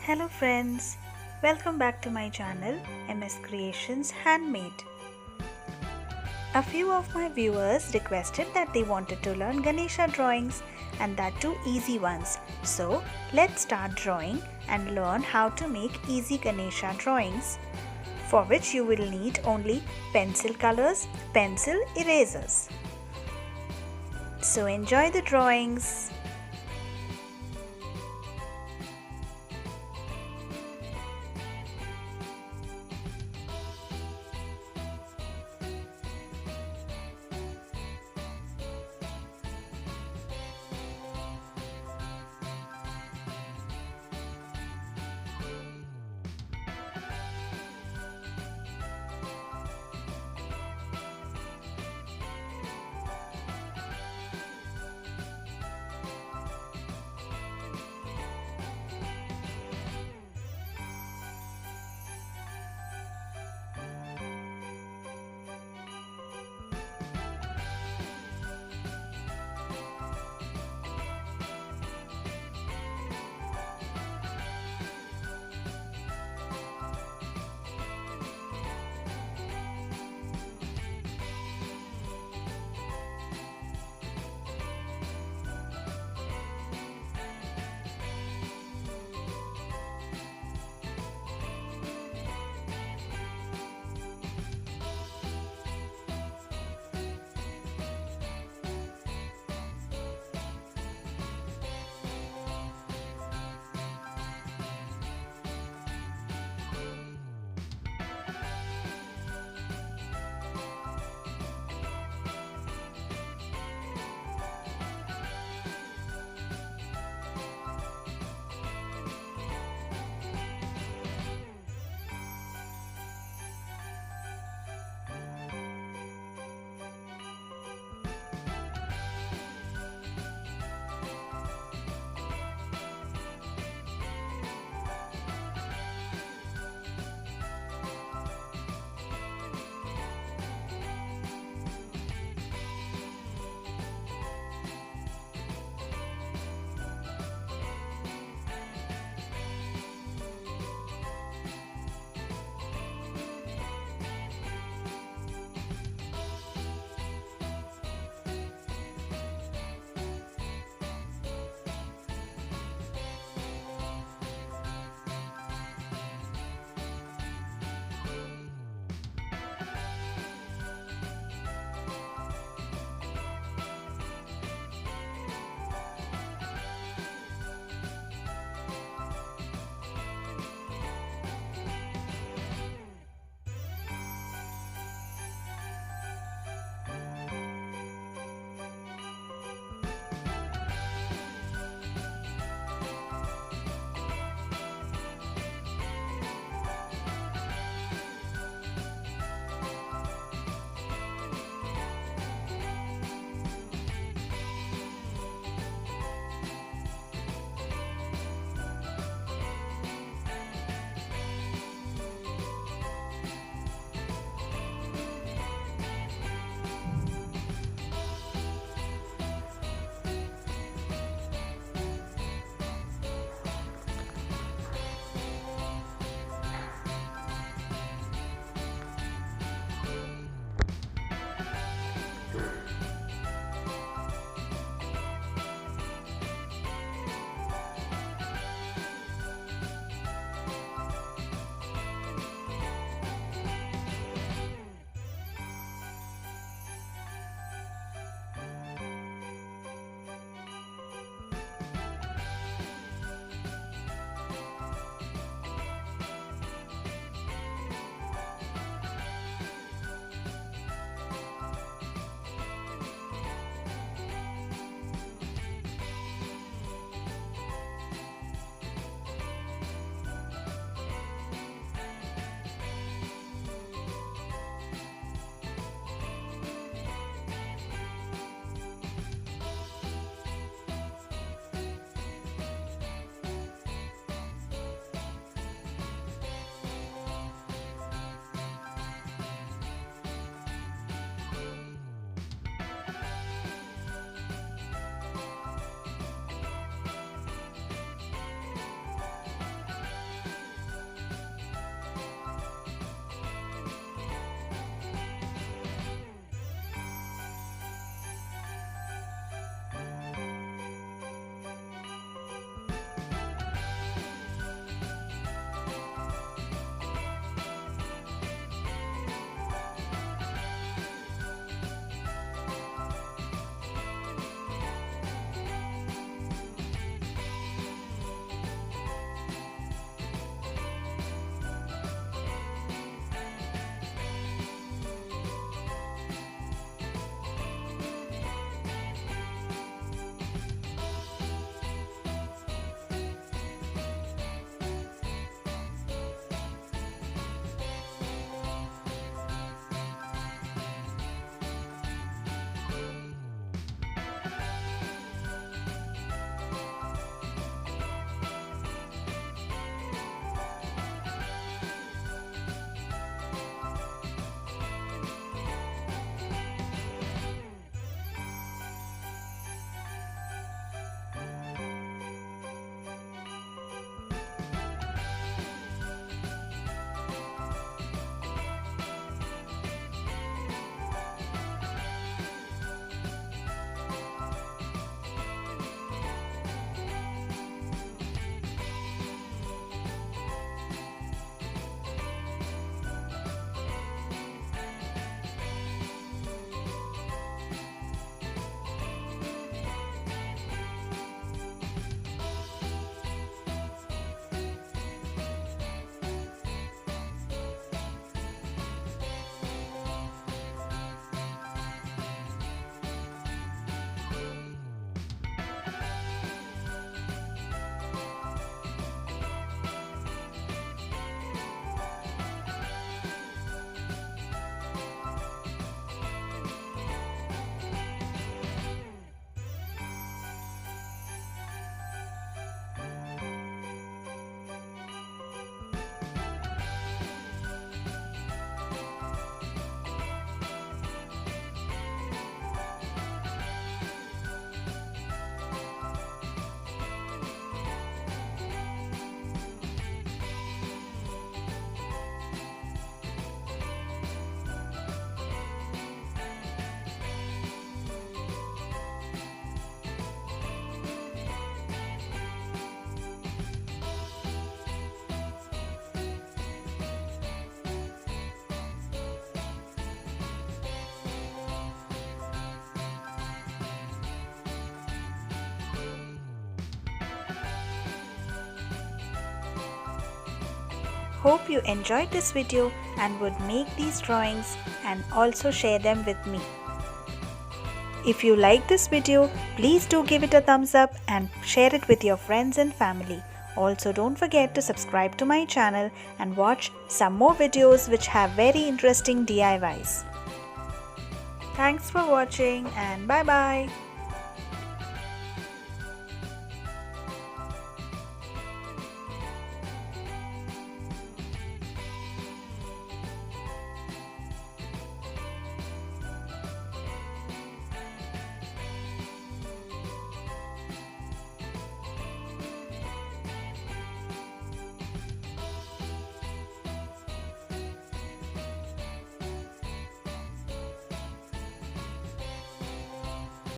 Hello friends, welcome back to my channel MS Creations Handmade. A few of my viewers requested that they wanted to learn Ganesha drawings and that too easy ones. So let's start drawing and learn how to make easy Ganesha drawings, for which you will need only pencil colors, pencil erasers. So enjoy the drawings. hope you enjoyed this video and would make these drawings and also share them with me. If you like this video, please do give it a thumbs up and share it with your friends and family. Also, don't forget to subscribe to my channel and watch some more videos which have very interesting DIYs. Thanks for watching and bye bye.